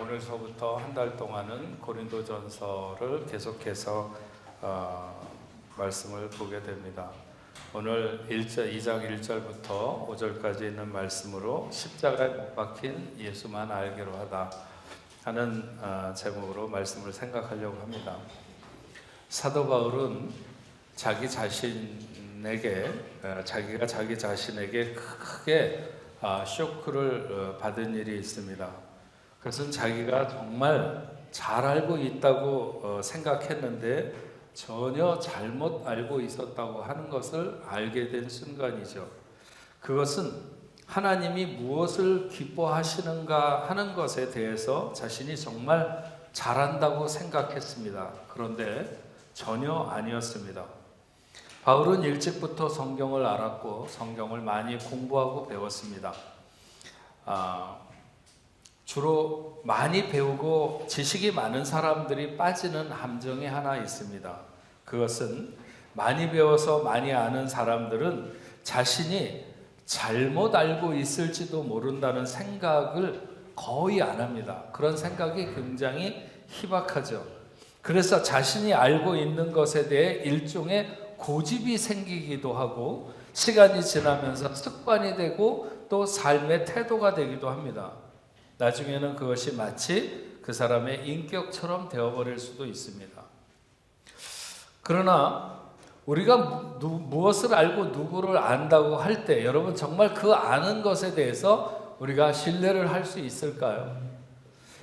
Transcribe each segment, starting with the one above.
오늘서부터 한 달 동안은 고린도전서를 계속해서 말씀을 보게 됩니다. 오늘 2장 1절부터 5절까지 있는 말씀으로 십자가에 못 박힌 예수만 알기로 하다 하는 제목으로 말씀을 생각하려고 합니다. 사도 바울은 자기 자신에게 자기가 자기 자신에게 크게 쇼크를 받은 일이 있습니다. 그것은 자기가 정말 잘 알고 있다고 생각했는데 전혀 잘못 알고 있었다고 하는 것을 알게 된 순간이죠. 그것은 하나님이 무엇을 기뻐하시는가 하는 것에 대해서 자신이 정말 잘한다고 생각했습니다. 그런데 전혀 아니었습니다. 바울은 일찍부터 성경을 알았고 성경을 많이 공부하고 배웠습니다. 주로 많이 배우고 지식이 많은 사람들이 빠지는 함정이 하나 있습니다. 그것은 많이 배워서 많이 아는 사람들은 자신이 잘못 알고 있을지도 모른다는 생각을 거의 안 합니다. 그런 생각이 굉장히 희박하죠. 그래서 자신이 알고 있는 것에 대해 일종의 고집이 생기기도 하고 시간이 지나면서 습관이 되고 또 삶의 태도가 되기도 합니다. 나중에는 그것이 마치 그 사람의 인격처럼 되어버릴 수도 있습니다. 그러나 우리가 무엇을 알고 누구를 안다고 할 때 여러분 정말 그 아는 것에 대해서 우리가 신뢰를 할 수 있을까요?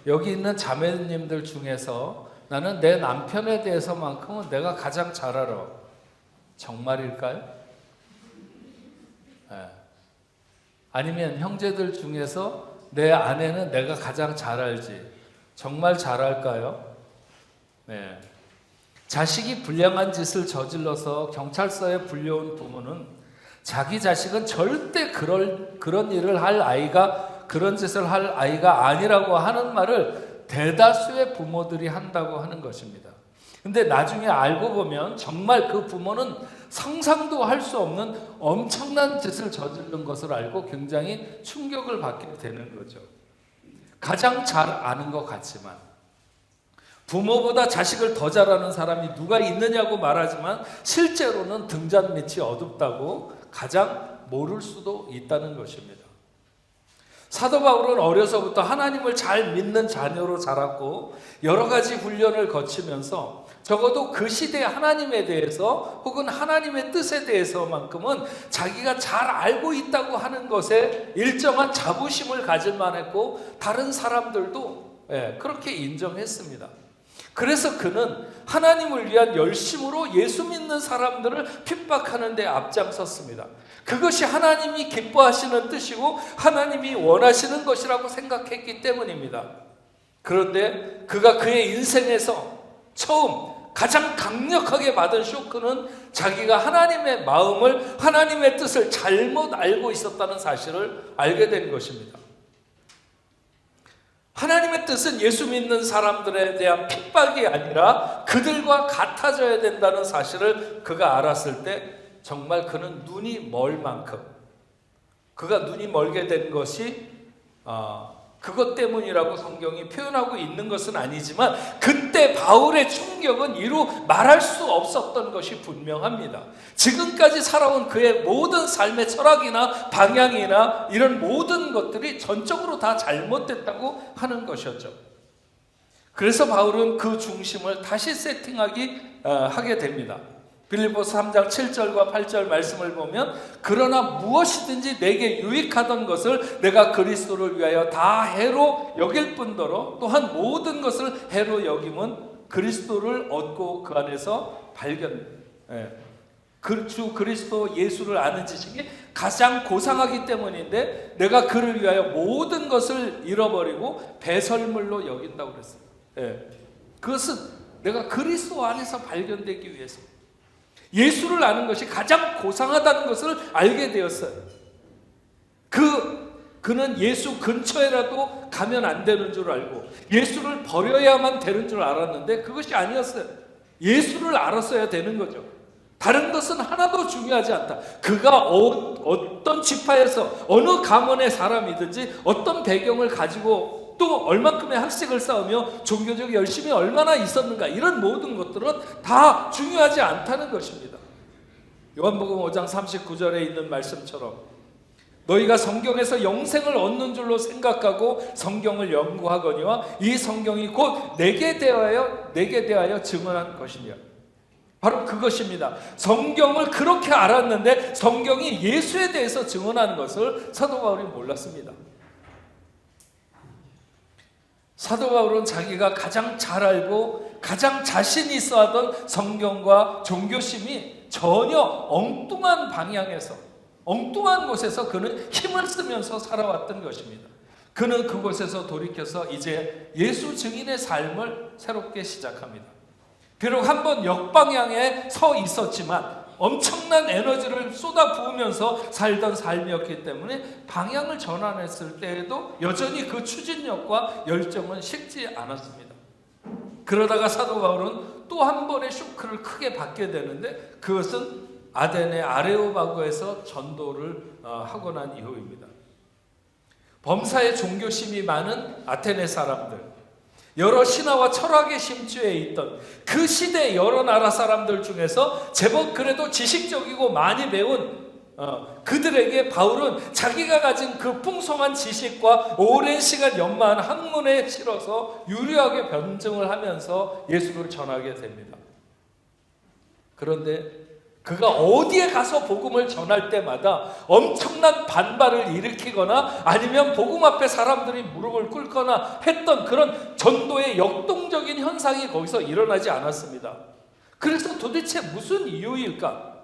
여기 있는 자매님들 중에서 나는 내 남편에 대해서만큼은 내가 가장 잘 알아. 정말일까요? 네. 아니면 형제들 중에서 내 아내는 내가 가장 잘 알지. 정말 잘 알까요? 네. 자식이 불량한 짓을 저질러서 경찰서에 불려온 부모는 자기 자식은 절대 그런 일을 할 아이가, 그런 짓을 할 아이가 아니라고 하는 말을 대다수의 부모들이 한다고 하는 것입니다. 근데 나중에 알고 보면 정말 그 부모는 상상도 할 수 없는 엄청난 짓을 저지른 것을 알고 굉장히 충격을 받게 되는 거죠. 가장 잘 아는 것 같지만 부모보다 자식을 더 잘 아는 사람이 누가 있느냐고 말하지만 실제로는 등잔 밑이 어둡다고 가장 모를 수도 있다는 것입니다. 사도 바울은 어려서부터 하나님을 잘 믿는 자녀로 자랐고 여러 가지 훈련을 거치면서 적어도 그 시대 하나님에 대해서 혹은 하나님의 뜻에 대해서만큼은 자기가 잘 알고 있다고 하는 것에 일정한 자부심을 가질 만했고 다른 사람들도 그렇게 인정했습니다. 그래서 그는 하나님을 위한 열심으로 예수 믿는 사람들을 핍박하는 데 앞장섰습니다. 그것이 하나님이 기뻐하시는 뜻이고 하나님이 원하시는 것이라고 생각했기 때문입니다. 그런데 그가 그의 인생에서 처음 가장 강력하게 받은 쇼크는 자기가 하나님의 마음을, 하나님의 뜻을 잘못 알고 있었다는 사실을 알게 된 것입니다. 하나님의 뜻은 예수 믿는 사람들에 대한 핍박이 아니라 그들과 같아져야 된다는 사실을 그가 알았을 때 정말 그는 눈이 멀 만큼, 그가 눈이 멀게 된 것이 그것 때문이라고 성경이 표현하고 있는 것은 아니지만 그때 바울의 충격은 이루 말할 수 없었던 것이 분명합니다. 지금까지 살아온 그의 모든 삶의 철학이나 방향이나 이런 모든 것들이 전적으로 다 잘못됐다고 하는 것이었죠. 그래서 바울은 그 중심을 다시 하게 됩니다. 빌립보서 3장 7절과 8절 말씀을 보면 그러나 무엇이든지 내게 유익하던 것을 내가 그리스도를 위하여 다 해로 여길 뿐더러 또한 모든 것을 해로 여김은 그리스도를 얻고 그 안에서 주 그리스도 예수를 아는 지식이 가장 고상하기 때문인데 내가 그를 위하여 모든 것을 잃어버리고 배설물로 여긴다고 그랬어요. 그것은 내가 그리스도 안에서 발견되기 위해서 예수를 아는 것이 가장 고상하다는 것을 알게 되었어요. 그는 예수 근처에라도 가면 안 되는 줄 알고 예수를 버려야만 되는 줄 알았는데 그것이 아니었어요. 예수를 알았어야 되는 거죠. 다른 것은 하나도 중요하지 않다. 그가 어떤 지파에서 어느 가문의 사람이든지 어떤 배경을 가지고 또 얼만큼의 학식을 쌓으며 종교적 열심이 얼마나 있었는가, 이런 모든 것들은 다 중요하지 않다는 것입니다. 요한복음 5장 39절에 있는 말씀처럼 너희가 성경에서 영생을 얻는 줄로 생각하고 성경을 연구하거니와 이 성경이 곧 내게 대하여 증언한 것이냐. 바로 그것입니다. 성경을 그렇게 알았는데 성경이 예수에 대해서 증언하는 것을 사도 바울이 몰랐습니다. 사도 바울은 자기가 가장 잘 알고 가장 자신 있어 하던 성경과 종교심이 전혀 엉뚱한 방향에서, 엉뚱한 곳에서 그는 힘을 쓰면서 살아왔던 것입니다. 그는 그곳에서 돌이켜서 이제 예수 증인의 삶을 새롭게 시작합니다. 비록 한번 역방향에 서 있었지만 엄청난 에너지를 쏟아부으면서 살던 삶이었기 때문에 방향을 전환했을 때에도 여전히 그 추진력과 열정은 식지 않았습니다. 그러다가 사도 바울은 또 한 번의 쇼크를 크게 받게 되는데 그것은 아덴의 아레오바고에서 전도를 하고 난 이후입니다. 범사에 종교심이 많은 아테네 사람들, 여러 신화와 철학에 심취해 있던 그 시대 여러 나라 사람들 중에서 제법 그래도 지식적이고 많이 배운 그들에게 바울은 자기가 가진 그 풍성한 지식과 오랜 시간 연마한 학문에 실어서 유리하게 변증을 하면서 예수를 전하게 됩니다. 그런데 그가 어디에 가서 복음을 전할 때마다 엄청난 반발을 일으키거나 아니면 복음 앞에 사람들이 무릎을 꿇거나 했던 그런 전도의 역동적인 현상이 거기서 일어나지 않았습니다. 그래서 도대체 무슨 이유일까?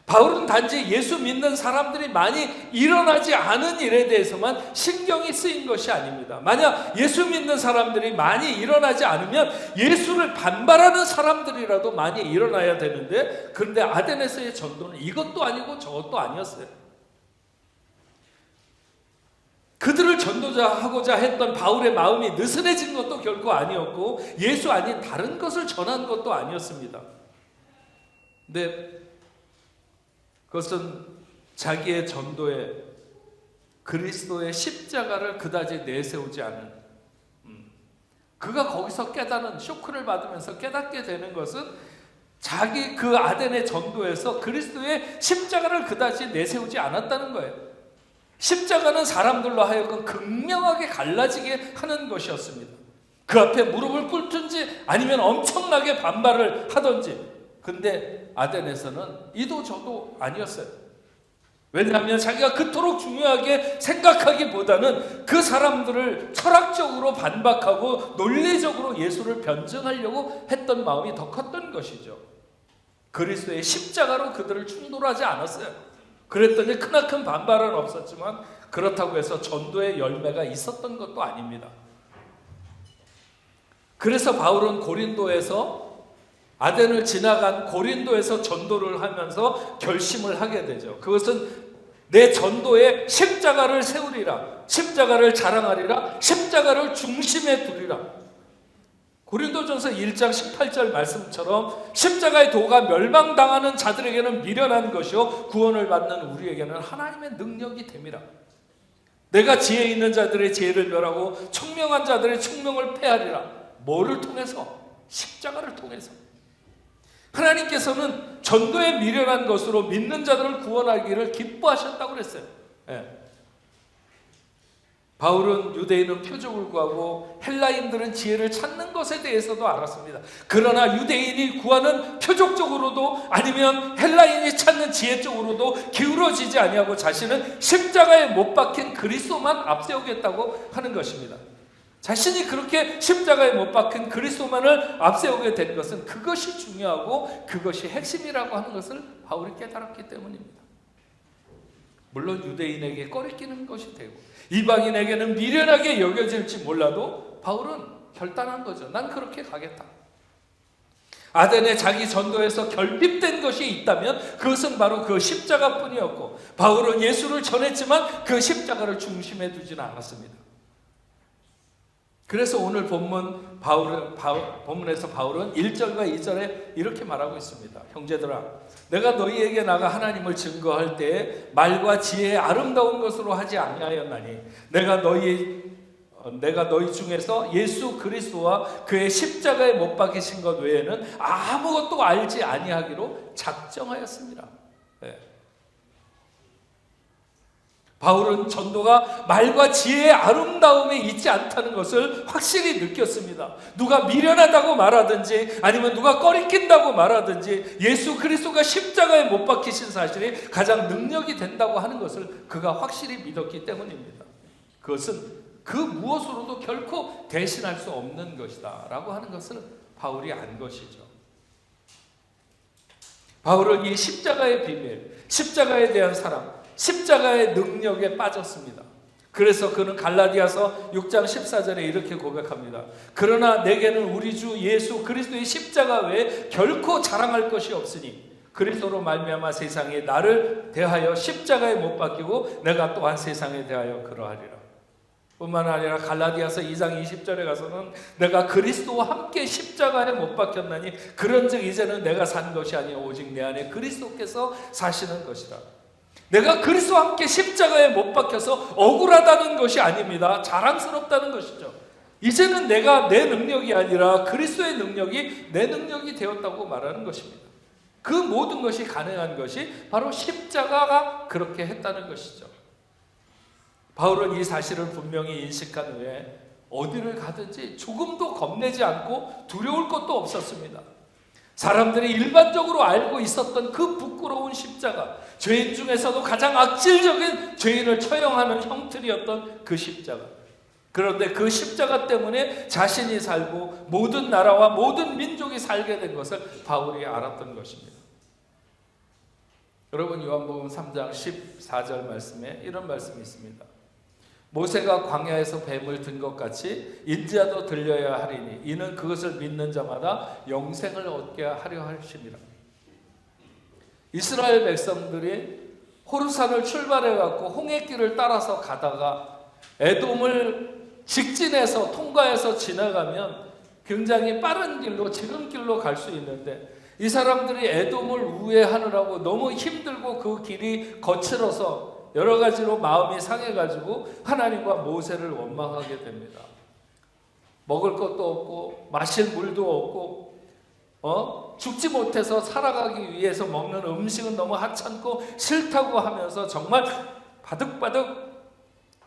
바울은 단지 예수 믿는 사람들이 많이 일어나지 않은 일에 대해서만 신경이 쓰인 것이 아닙니다. 만약 예수 믿는 사람들이 많이 일어나지 않으면 예수를 반발하는 사람들이라도 많이 일어나야 되는데, 그런데 아덴에서의 전도는 이것도 아니고 저것도 아니었어요. 그들을 전도자하고자 했던 바울의 마음이 느슨해진 것도 결코 아니었고 예수 아닌 다른 것을 전한 것도 아니었습니다. 근데 그것은 자기의 전도에 그리스도의 십자가를 그다지 내세우지 않은, 그가 거기서 깨닫는, 쇼크를 받으면서 깨닫게 되는 것은 자기 그 아덴의 전도에서 그리스도의 십자가를 그다지 내세우지 않았다는 거예요. 십자가는 사람들로 하여금 극명하게 갈라지게 하는 것이었습니다. 그 앞에 무릎을 꿇든지 아니면 엄청나게 반발을 하든지. 근데 아덴에서는 이도 저도 아니었어요. 왜냐하면 자기가 그토록 중요하게 생각하기보다는 그 사람들을 철학적으로 반박하고 논리적으로 예수를 변증하려고 했던 마음이 더 컸던 것이죠. 그리스도의 십자가로 그들을 충돌하지 않았어요. 그랬더니 크나큰 반발은 없었지만 그렇다고 해서 전도의 열매가 있었던 것도 아닙니다. 그래서 바울은 고린도에서, 아덴을 지나간 고린도에서 전도를 하면서 결심을 하게 되죠. 그것은 내 전도에 십자가를 세우리라, 십자가를 자랑하리라, 십자가를 중심에 두리라. 고린도전서 1장 18절 말씀처럼 십자가의 도가 멸망당하는 자들에게는 미련한 것이요 구원을 받는 우리에게는 하나님의 능력이 됨이라. 내가 지혜 있는 자들의 지혜를 멸하고 총명한 자들의 총명을 패하리라. 뭐를 통해서? 십자가를 통해서. 하나님께서는 전도에 미련한 것으로 믿는 자들을 구원하기를 기뻐하셨다고 그랬어요. 바울은 유대인은 표적을 구하고 헬라인들은 지혜를 찾는 것에 대해서도 알았습니다. 그러나 유대인이 구하는 표적 쪽으로도 아니면 헬라인이 찾는 지혜 쪽으로도 기울어지지 아니하고 자신은 십자가에 못 박힌 그리스도만 앞세우겠다고 하는 것입니다. 자신이 그렇게 십자가에 못 박힌 그리스도만을 앞세우게 된 것은 그것이 중요하고 그것이 핵심이라고 하는 것을 바울이 깨달았기 때문입니다. 물론 유대인에게 꺼리끼는 것이 되고 이방인에게는 미련하게 여겨질지 몰라도 바울은 결단한 거죠. 난 그렇게 가겠다. 아덴의 자기 전도에서 결핍된 것이 있다면 그것은 바로 그 십자가뿐이었고 바울은 예수를 전했지만 그 십자가를 중심에 두지는 않았습니다. 그래서 오늘 본문에서 바울은 1절과 2절에 이렇게 말하고 있습니다. 형제들아, 내가 너희에게 나가 하나님을 증거할 때에 말과 지혜의 아름다운 것으로 하지 아니하였나니 내가 너희 내가 너희 중에서 예수 그리스도와 그의 십자가에 못 박히신 것 외에는 아무것도 알지 아니하기로 작정하였습니다. 네. 바울은 전도가 말과 지혜의 아름다움에 있지 않다는 것을 확실히 느꼈습니다. 누가 미련하다고 말하든지 아니면 누가 꺼리낀다고 말하든지 예수 그리스도가 십자가에 못 박히신 사실이 가장 능력이 된다고 하는 것을 그가 확실히 믿었기 때문입니다. 그것은 그 무엇으로도 결코 대신할 수 없는 것이다 라고 하는 것을 바울이 안 것이죠. 바울은 이 십자가의 비밀, 십자가에 대한 사랑, 십자가의 능력에 빠졌습니다. 그래서 그는 갈라디아서 6장 14절에 이렇게 고백합니다. 그러나 내게는 우리 주 예수 그리스도의 십자가 외에 결코 자랑할 것이 없으니 그리스도로 말미암아 세상에 나를 대하여 십자가에 못 박히고 내가 또한 세상에 대하여 그러하리라. 뿐만 아니라 갈라디아서 2장 20절에 가서는 내가 그리스도와 함께 십자가에 못 박혔나니 그런즉 이제는 내가 산 것이 아니요 오직 내 안에 그리스도께서 사시는 것이라. 내가 그리스도와 함께 십자가에 못 박혀서 억울하다는 것이 아닙니다. 자랑스럽다는 것이죠. 이제는 내가 내 능력이 아니라 그리스도의 능력이 내 능력이 되었다고 말하는 것입니다. 그 모든 것이 가능한 것이 바로 십자가가 그렇게 했다는 것이죠. 바울은 이 사실을 분명히 인식한 후에 어디를 가든지 조금도 겁내지 않고 두려울 것도 없었습니다. 사람들이 일반적으로 알고 있었던 그 부끄러운 십자가, 죄인 중에서도 가장 악질적인 죄인을 처형하는 형틀이었던 그 십자가. 그런데 그 십자가 때문에 자신이 살고 모든 나라와 모든 민족이 살게 된 것을 바울이 알았던 것입니다. 여러분, 요한복음 3장 14절 말씀에 이런 말씀이 있습니다. 모세가 광야에서 뱀을 든 것 같이 인자도 들려야 하리니 이는 그것을 믿는 자마다 영생을 얻게 하려 하심이라. 이스라엘 백성들이 호르산을 출발해 갖고 홍해길을 따라서 가다가 에돔을 직진해서 통과해서 지나가면 굉장히 빠른 길로 지름길로 갈 수 있는데 이 사람들이 에돔을 우회하느라고 너무 힘들고 그 길이 거칠어서 여러 가지로 마음이 상해가지고 하나님과 모세를 원망하게 됩니다. 먹을 것도 없고 마실 물도 없고 죽지 못해서 살아가기 위해서 먹는 음식은 너무 하찮고 싫다고 하면서 정말 바득바득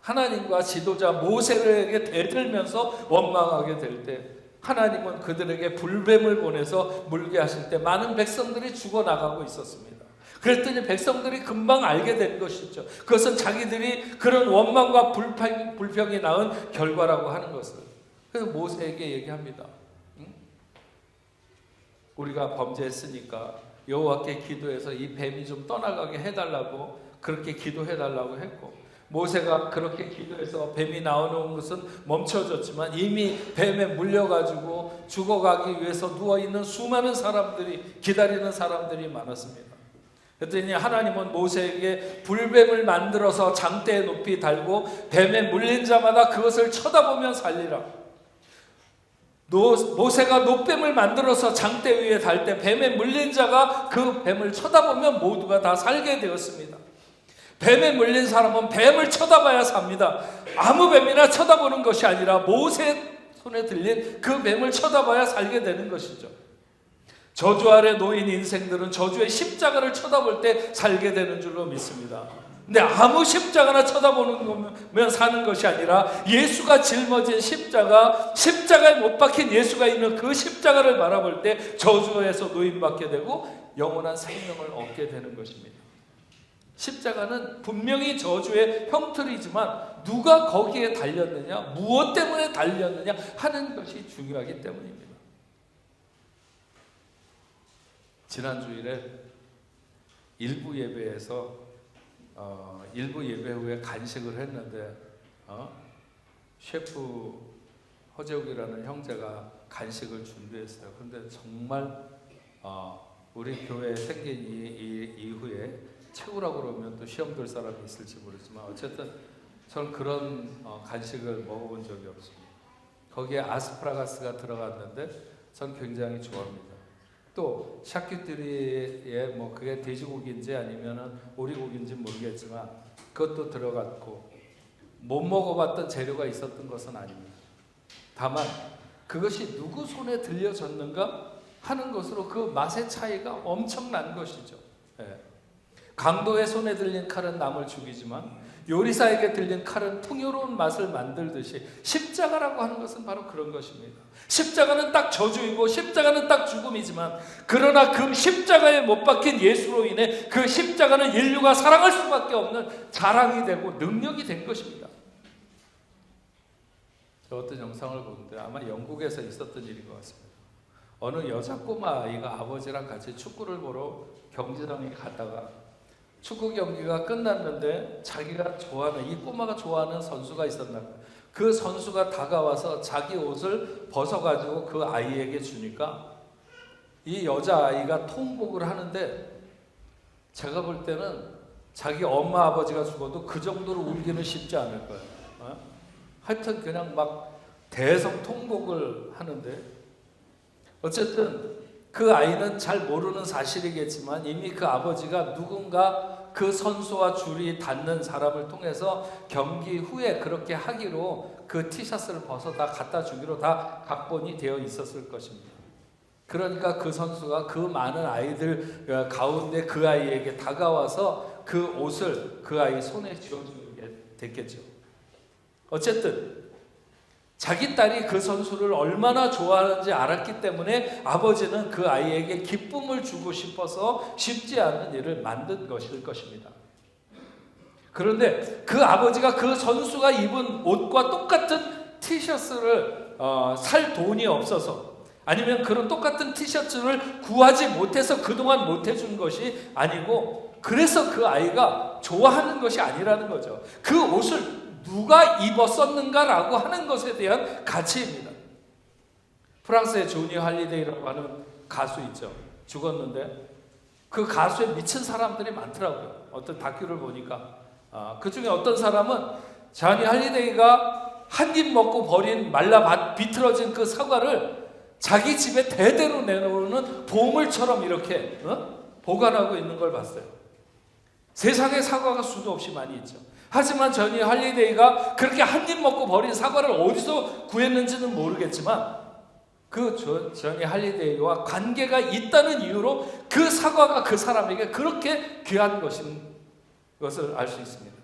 하나님과 지도자 모세에게 대들면서 원망하게 될 때 하나님은 그들에게 불뱀을 보내서 물게 하실 때 많은 백성들이 죽어나가고 있었습니다. 그랬더니 백성들이 금방 알게 된 것이죠. 그것은 자기들이 그런 원망과 불평이 낳은 결과라고 하는 것을. 그래서 모세에게 얘기합니다. 우리가 범죄했으니까 여호와께 기도해서 이 뱀이 좀 떠나가게 해달라고 그렇게 기도해달라고 했고 모세가 그렇게 기도해서 뱀이 나오는 것은 멈춰졌지만 이미 뱀에 물려가지고 죽어가기 위해서 누워있는 수많은 사람들이 기다리는 사람들이 많았습니다. 그랬더니 하나님은 모세에게 불뱀을 만들어서 장대에 높이 달고 뱀에 물린 자마다 그것을 쳐다보면 살리라. 모세가 노뱀을 만들어서 장대 위에 달 때 뱀에 물린 자가 그 뱀을 쳐다보면 모두가 다 살게 되었습니다. 뱀에 물린 사람은 뱀을 쳐다봐야 삽니다. 아무 뱀이나 쳐다보는 것이 아니라 모세 손에 들린 그 뱀을 쳐다봐야 살게 되는 것이죠. 저주 아래 놓인 인생들은 저주의 십자가를 쳐다볼 때 살게 되는 줄로 믿습니다. 근데 아무 십자가나 쳐다보는 거면 사는 것이 아니라 예수가 짊어진 십자가에 못 박힌 예수가 있는 그 십자가를 바라볼 때 저주에서 노임받게 되고 영원한 생명을 얻게 되는 것입니다. 십자가는 분명히 저주의 형틀이지만 누가 거기에 달렸느냐, 무엇 때문에 달렸느냐 하는 것이 중요하기 때문입니다. 지난 주일에 일부 예배에서 일부 예배 후에 간식을 했는데 셰프 허재욱이라는 형제가 간식을 준비했어요. 근데 정말 우리 교회에 생긴 이후에 최고라고 그러면 또 시험 들 사람이 있을지 모르지만 어쨌든 저는 그런 간식을 먹어본 적이 없습니다. 거기에 아스파라거스가 들어갔는데 전 굉장히 좋아합니다. 또 샤큐테리에 뭐 그게 돼지고기인지 아니면은 오리고기인지 모르겠지만 그것도 들어갔고 못 먹어봤던 재료가 있었던 것은 아닙니다. 다만 그것이 누구 손에 들려졌는가 하는 것으로 그 맛의 차이가 엄청난 것이죠. 예. 강도의 손에 들린 칼은 남을 죽이지만 요리사에게 들린 칼은 풍요로운 맛을 만들듯이 십자가라고 하는 것은 바로 그런 것입니다. 십자가는 딱 저주이고 십자가는 딱 죽음이지만 그러나 그 십자가에 못 박힌 예수로 인해 그 십자가는 인류가 사랑할 수밖에 없는 자랑이 되고 능력이 된 것입니다. 저 어떤 영상을 보는데 아마 영국에서 있었던 일인 것 같습니다. 어느 여자 꼬마 아이가 아버지랑 같이 축구를 보러 경기장에 갔다가 축구 경기가 끝났는데 자기가 좋아하는, 이 꼬마가 좋아하는 선수가 있었나 봐요. 그 선수가 다가와서 자기 옷을 벗어가지고 그 아이에게 주니까 이 여자아이가 통곡을 하는데 제가 볼 때는 자기 엄마 아버지가 죽어도 그 정도로 울기는 쉽지 않을 거예요. 하여튼 그냥 막 대성통곡을 하는데 어쨌든 그 아이는 잘 모르는 사실이겠지만 이미 그 아버지가 누군가 그 선수와 줄이 닿는 사람을 통해서 경기 후에 그렇게 하기로 그 티셔츠를 벗어다 갖다 주기로 다 각본이 되어 있었을 것입니다. 그러니까 그 선수가 그 많은 아이들 가운데 그 아이에게 다가와서 그 옷을 그 아이 손에 쥐어주게 됐겠죠. 어쨌든 자기 딸이 그 선수를 얼마나 좋아하는지 알았기 때문에 아버지는 그 아이에게 기쁨을 주고 싶어서 쉽지 않은 일을 만든 것일 것입니다. 그런데 그 아버지가 그 선수가 입은 옷과 똑같은 티셔츠를 살 돈이 없어서 아니면 그런 똑같은 티셔츠를 구하지 못해서 그동안 못 해준 것이 아니고 그래서 그 아이가 좋아하는 것이 아니라는 거죠. 그 옷을 누가 입었었는가라고 하는 것에 대한 가치입니다. 프랑스의 조니 할리데이라고 하는 가수 있죠. 죽었는데 그 가수에 미친 사람들이 많더라고요. 어떤 다큐를 보니까 그 중에 어떤 사람은 조니 할리데이가 한 입 먹고 버린 말라 비틀어진 그 사과를 자기 집에 대대로 내놓는 보물처럼 이렇게 보관하고 있는 걸 봤어요. 세상에 사과가 수도 없이 많이 있죠. 하지만 조니 할리데이가 그렇게 한 입 먹고 버린 사과를 어디서 구했는지는 모르겠지만 그 조니 할리데이와 관계가 있다는 이유로 그 사과가 그 사람에게 그렇게 귀한 것인 것을 알 수 있습니다.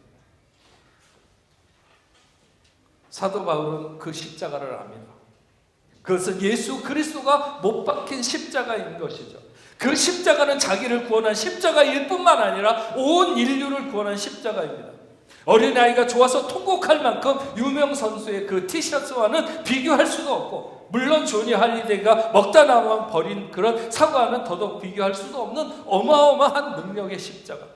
사도 바울은 그 십자가를 압니다. 그것은 예수 그리스도가 못 박힌 십자가인 것이죠. 그 십자가는 자기를 구원한 십자가일 뿐만 아니라 온 인류를 구원한 십자가입니다. 어린아이가 좋아서 통곡할 만큼 유명 선수의 그 티셔츠와는 비교할 수도 없고 물론 조니 할리데이가 먹다 남아 버린 그런 사과는 더더욱 비교할 수도 없는 어마어마한 능력의 십자가.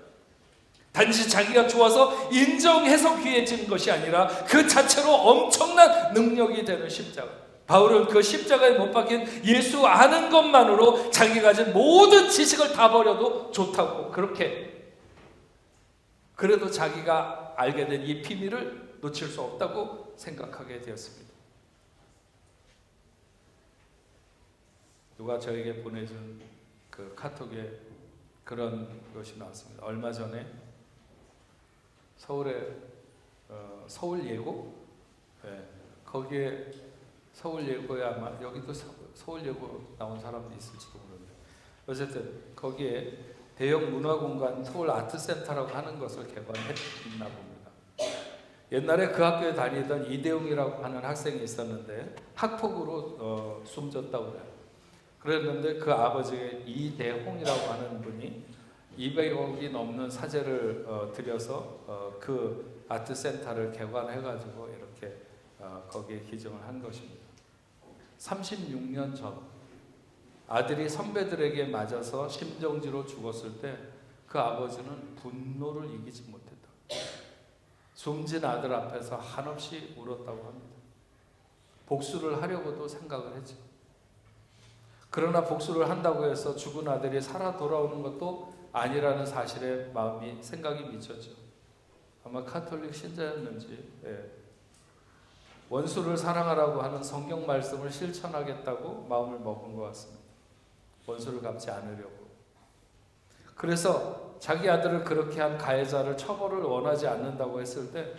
단지 자기가 좋아서 인정해서 귀해진 것이 아니라 그 자체로 엄청난 능력이 되는 십자가. 바울은 그 십자가에 못 박힌 예수 아는 것만으로 자기가 가진 모든 지식을 다 버려도 좋다고 그렇게 그래도 자기가 알게 된 이 비밀을 놓칠 수 없다고 생각하게 되었습니다. 누가 저에게 보내준 그 카톡에 그런 것이 나왔습니다. 얼마 전에 서울에 서울예고 거기에 서울예고에 아마 여기도 서울예고 나온 사람도 있을지도 모르는데 어쨌든 거기에 대형 문화공간 서울 아트센터라고 하는 것을 개관했나 봅니다. 옛날에 그 학교에 다니던 이대웅이라고 하는 학생이 있었는데 학폭으로 숨졌다고 그래요. 그랬는데 그 아버지 이대홍이라고 하는 분이 200억이 넘는 사재를 들여서 그 아트센터를 개관해가지고 이렇게 거기에 기증을 한 것입니다. 36년 전 아들이 선배들에게 맞아서 심정지로 죽었을 때 그 아버지는 분노를 이기지 못했다. 숨진 아들 앞에서 한없이 울었다고 합니다. 복수를 하려고도 생각을 했죠. 그러나 복수를 한다고 해서 죽은 아들이 살아 돌아오는 것도 아니라는 사실에 생각이 미쳤죠. 아마 카톨릭 신자였는지 원수를 사랑하라고 하는 성경 말씀을 실천하겠다고 마음을 먹은 것 같습니다. 원수를 갚지 않으려고. 그래서 자기 아들을 그렇게 한 가해자를 처벌을 원하지 않는다고 했을 때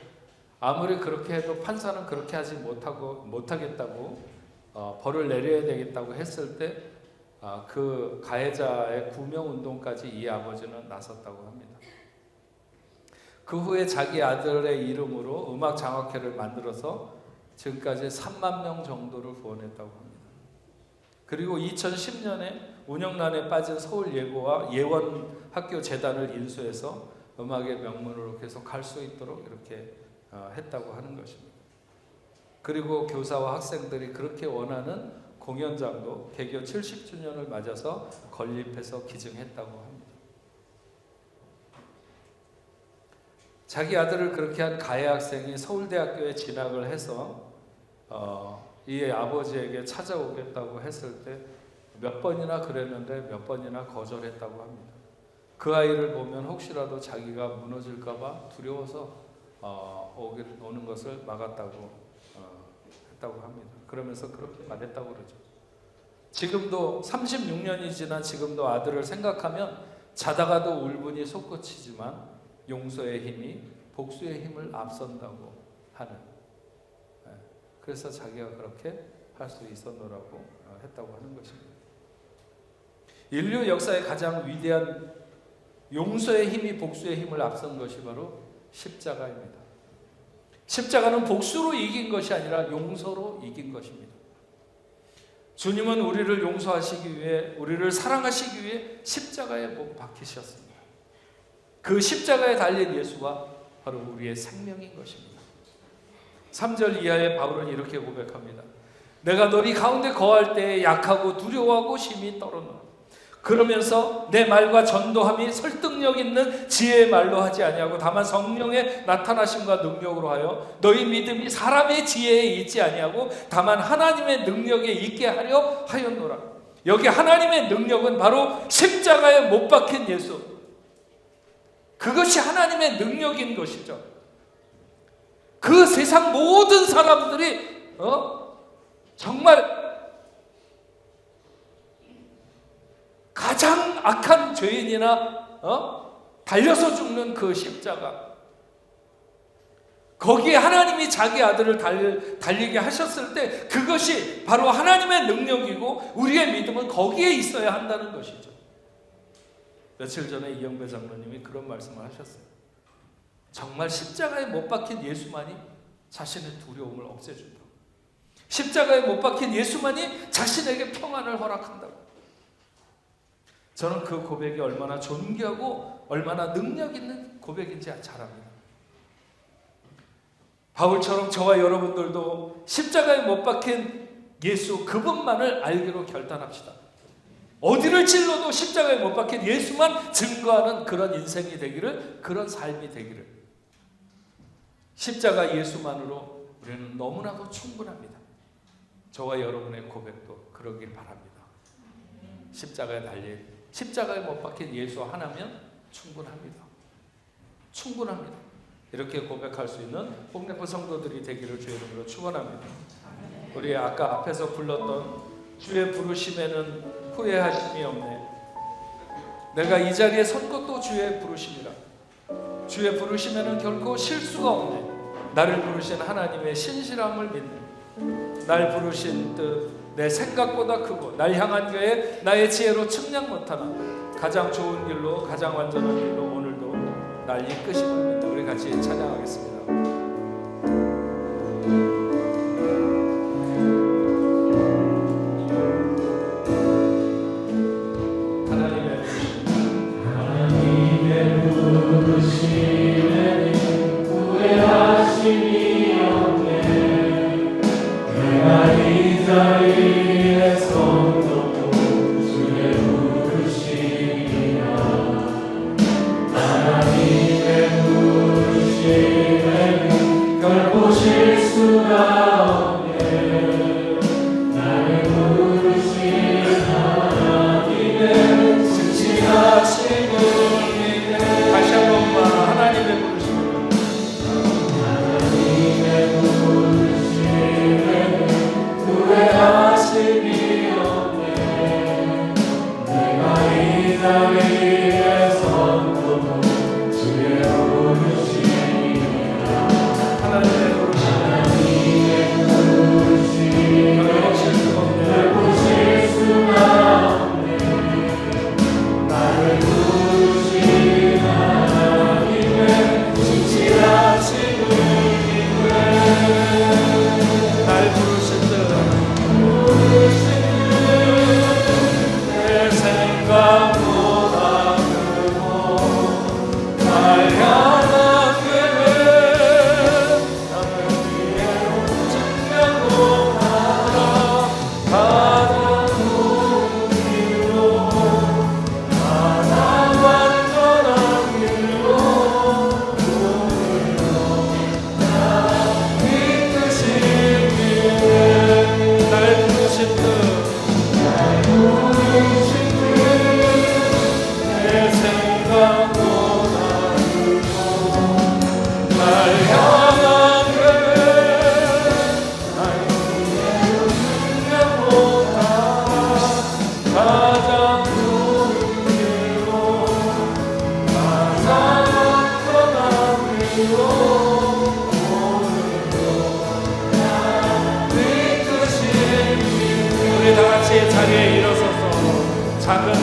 아무리 그렇게 해도 판사는 그렇게 하지 못하겠다고 벌을 내려야 되겠다고 했을 때 그 가해자의 구명운동까지 이 아버지는 나섰다고 합니다. 그 후에 자기 아들의 이름으로 음악 장학회를 만들어서 지금까지 3만 명 정도를 후원했다고 합니다. 그리고 2010년에 운영난에 빠진 서울예고와 예원학교 재단을 인수해서 음악의 명문으로 계속 갈 수 있도록 이렇게 했다고 하는 것입니다. 그리고 교사와 학생들이 그렇게 원하는 공연장도 개교 70주년을 맞아서 건립해서 기증했다고 합니다. 자기 아들을 그렇게 한 가해 학생이 서울대학교에 진학을 해서 이 아버지에게 찾아오겠다고 했을 때 몇 번이나 그랬는데 몇 번이나 거절했다고 합니다. 그 아이를 보면 혹시라도 자기가 무너질까 봐 두려워서 오는 것을 막았다고 했다고 합니다. 그러면서 그렇게 말했다고 그러죠. 지금도 36년이 지난 지금도 아들을 생각하면 자다가도 울분이 솟구치지만 용서의 힘이 복수의 힘을 앞선다고 하는, 그래서 자기가 그렇게 할 수 있었노라고 했다고 하는 것입니다. 인류 역사의 가장 위대한 용서의 힘이 복수의 힘을 앞선 것이 바로 십자가입니다. 십자가는 복수로 이긴 것이 아니라 용서로 이긴 것입니다. 주님은 우리를 용서하시기 위해, 우리를 사랑하시기 위해 십자가에 못 박히셨습니다. 그 십자가에 달린 예수가 바로 우리의 생명인 것입니다. 3절 이하에 바울은 이렇게 고백합니다. 내가 너희 가운데 거할 때에 약하고 두려워하고 심히 떨어노라. 그러면서 내 말과 전도함이 설득력 있는 지혜의 말로 하지 아니하고 다만 성령의 나타나심과 능력으로 하여 너희 믿음이 사람의 지혜에 있지 아니하고 다만 하나님의 능력에 있게 하려 하였노라. 여기 하나님의 능력은 바로 십자가에 못 박힌 예수, 그것이 하나님의 능력인 것이죠. 그 세상 모든 사람들이 정말 가장 악한 죄인이나 달려서 죽는 그 십자가, 거기에 하나님이 자기 아들을 달리게 하셨을 때 그것이 바로 하나님의 능력이고 우리의 믿음은 거기에 있어야 한다는 것이죠. 며칠 전에 이영배 장로님이 그런 말씀을 하셨어요. 정말 십자가에 못 박힌 예수만이 자신의 두려움을 없애준다. 십자가에 못 박힌 예수만이 자신에게 평안을 허락한다고. 저는 그 고백이 얼마나 존귀하고 얼마나 능력 있는 고백인지 잘 압니다. 바울처럼 저와 여러분들도 십자가에 못 박힌 예수 그분만을 알기로 결단합시다. 어디를 찔러도 십자가에 못 박힌 예수만 증거하는 그런 인생이 되기를, 그런 삶이 되기를. 십자가 예수만으로 우리는 너무나도 충분합니다. 저와 여러분의 고백도 그러길 바랍니다. 십자가에 달린, 십자가에 못 박힌 예수 하나면 충분합니다. 충분합니다. 이렇게 고백할 수 있는 복내포 성도들이 되기를 주의 이름으로 축원합니다. 우리 아까 앞에서 불렀던 주의 부르심에는 후회하심이 없네. 내가 이 자리에 선 것도 주의 부르심이라. 주의 부르심에는 결코 실수가 없네. 나를 부르신 하나님의 신실함을 믿네. 날 부르신 뜻 내 생각보다 크고 날 향한 교회 나의 지혜로 측량 못하나 가장 좋은 길로, 가장 완전한 길로 오늘도 날 이끄심을 믿다. 우리 같이 찬양하겠습니다. 하나님의 부르심에 다시 자리에 일어서서 작은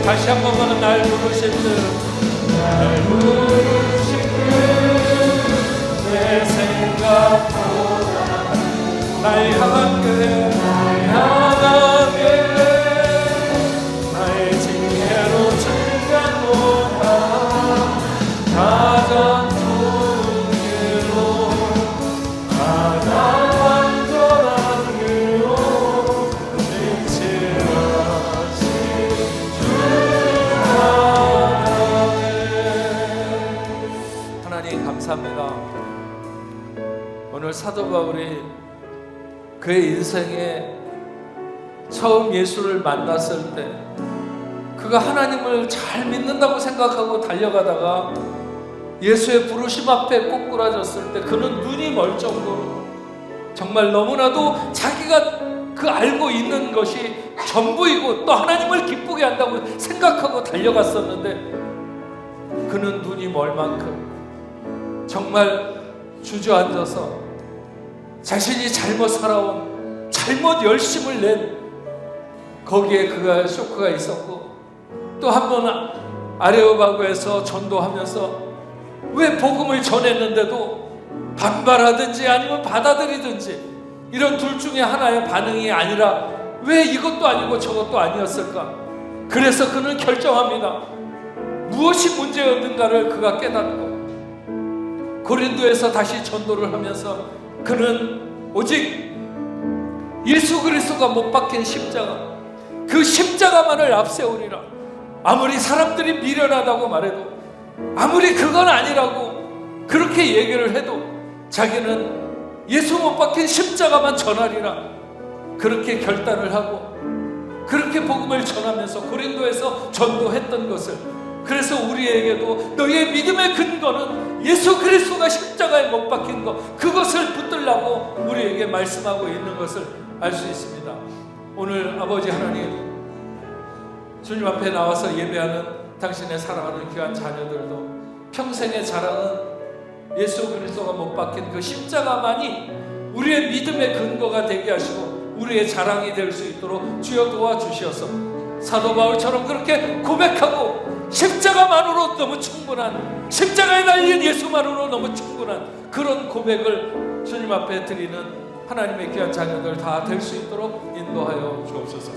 다시 한 번만 날 부르실 듯날 부르실 듯내 생각보다 날 향한 그대 나의 징계로 증가보다 가장 좋은 길로 가장 완전한 길로 인치하시 하나님 감사합니다. 오늘 사도 바울이 그의 인생에 처음 예수를 만났을 때 그가 하나님을 잘 믿는다고 생각하고 달려가다가 예수의 부르심 앞에 꼬꾸라졌을 때 그는 눈이 멀 정도로 정말 너무나도 자기가 그 알고 있는 것이 전부이고 또 하나님을 기쁘게 한다고 생각하고 달려갔었는데 그는 눈이 멀 만큼 정말 주저앉아서 자신이 잘못 살아온 잘못 열심을 낸 거기에 그가 쇼크가 있었고 또 한 번 아레오바고에서 전도하면서 왜 복음을 전했는데도 반발하든지 아니면 받아들이든지 이런 둘 중에 하나의 반응이 아니라 왜 이것도 아니고 저것도 아니었을까? 그래서 그는 결정합니다. 무엇이 문제였는가를 그가 깨닫고 고린도에서 다시 전도를 하면서 그는 오직 예수 그리스도가 못 박힌 십자가 그 십자가만을 앞세우리라. 아무리 사람들이 미련하다고 말해도 아무리 그건 아니라고 그렇게 얘기를 해도 자기는 예수 못 박힌 십자가만 전하리라. 그렇게 결단을 하고 그렇게 복음을 전하면서 고린도에서 전도했던 것을 그래서 우리에게도 너희의 믿음의 근거는 예수 그리스도가 십자가에 못 박힌 것 그것을 붙들라고 우리에게 말씀하고 있는 것을 알 수 있습니다. 오늘 아버지 하나님 주님 앞에 나와서 예배하는 당신의 사랑하는 귀한 자녀들도 평생의 자랑은 예수 그리스도가 못 박힌 그 십자가만이 우리의 믿음의 근거가 되게 하시고 우리의 자랑이 될 수 있도록 주여 도와주시어서 사도 바울처럼 그렇게 고백하고 십자가만으로 너무 충분한 십자가에 달린 예수만으로 너무 충분한 그런 고백을 주님 앞에 드리는 하나님의 귀한 자녀들 다 될 수 있도록 인도하여 주옵소서.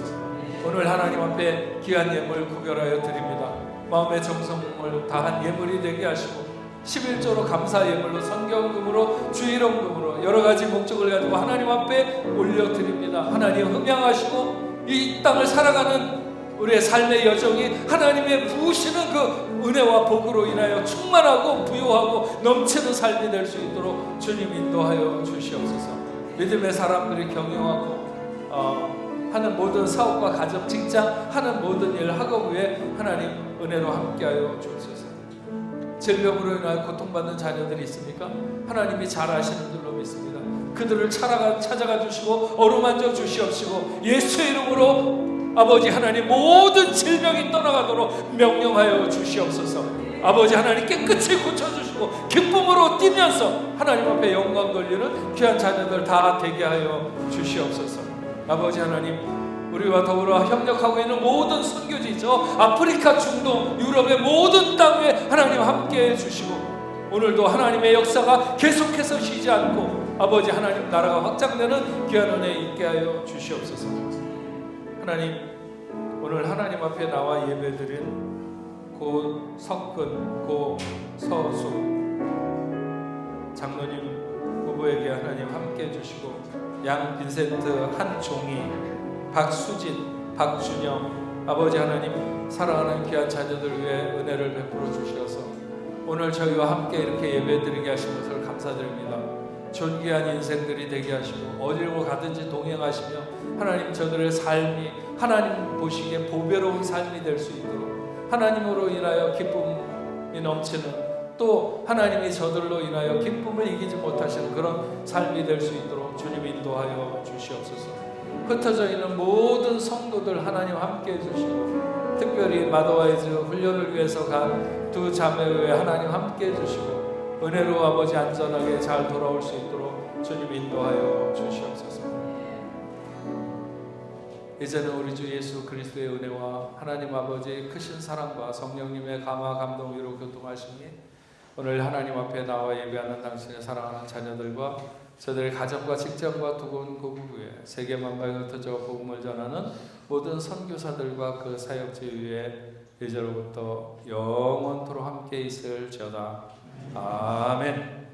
오늘 하나님 앞에 귀한 예물 구별하여 드립니다. 마음의 정성을 다한 예물이 되게 하시고 11조로 감사 예물로 성경금으로 주일원금으로 여러 가지 목적을 가지고 하나님 앞에 올려드립니다. 하나님 흠양하시고 이 땅을 살아가는 우리의 삶의 여정이 하나님의 부으시는 그 은혜와 복으로 인하여 충만하고 부요하고 넘치는 삶이 될 수 있도록 주님 인도하여 주시옵소서. 믿음의 사람들이 경영하고 하는 모든 사업과 가정, 직장, 하는 모든 일, 학업 위에 하나님 은혜로 함께하여 주옵소서. 질병으로 인하여 고통받는 자녀들이 있습니까? 하나님이 잘 아시는 줄로 믿습니다. 그들을 찾아가 주시고 어루만져 주시옵시고 예수의 이름으로 아버지 하나님 모든 질병이 떠나가도록 명령하여 주시옵소서. 아버지 하나님 깨끗이 고쳐주시고 기쁨으로 뛰면서 하나님 앞에 영광 돌리는 귀한 자녀들 다 되게 하여 주시옵소서. 아버지 하나님 우리와 더불어 협력하고 있는 모든 선교지죠 아프리카, 중동, 유럽의 모든 땅에 하나님 함께해 주시고 오늘도 하나님의 역사가 계속해서 쉬지 않고 아버지 하나님 나라가 확장되는 귀한 은혜 있게 하여 주시옵소서. 하나님, 오늘 하나님 앞에 나와 예배드린 고 석근, 고 서수 장로님 부부에게 하나님 함께 해주시고, 양 빈센트, 한종희, 박수진, 박준영 아버지 하나님 사랑하는 귀한 자녀들 위해 은혜를 베풀어 주셔서 오늘 저희와 함께 이렇게 예배드리게 하신 것을 감사드립니다. 존귀한 인생들이 되게 하시고 어디로 가든지 동행하시며 하나님 저들의 삶이 하나님 보시기에 보배로운 삶이 될 수 있도록, 하나님으로 인하여 기쁨이 넘치는, 또 하나님이 저들로 인하여 기쁨을 이기지 못하시는 그런 삶이 될 수 있도록 주님 인도하여 주시옵소서. 흩어져 있는 모든 성도들 하나님 함께 해주시고, 특별히 마더와이즈 훈련을 위해서 간 두 자매의 하나님 함께 해주시고 은혜로 아버지 안전하게 잘 돌아올 수 있도록 주님 인도하여 주시옵소서. 이제는 우리 주 예수 그리스도의 은혜와 하나님 아버지의 크신 사랑과 성령님의 감화 감동 위로 교통하시니 오늘 하나님 앞에 나와 예배하는 당신의 사랑하는 자녀들과 저들의 가정과 직장과 두고온 고부부에 세계 만방에 흩어져 복음을 전하는 모든 선교사들과 그 사역지 위에 이제로부터 영원토록 함께 있을지어다. 아멘.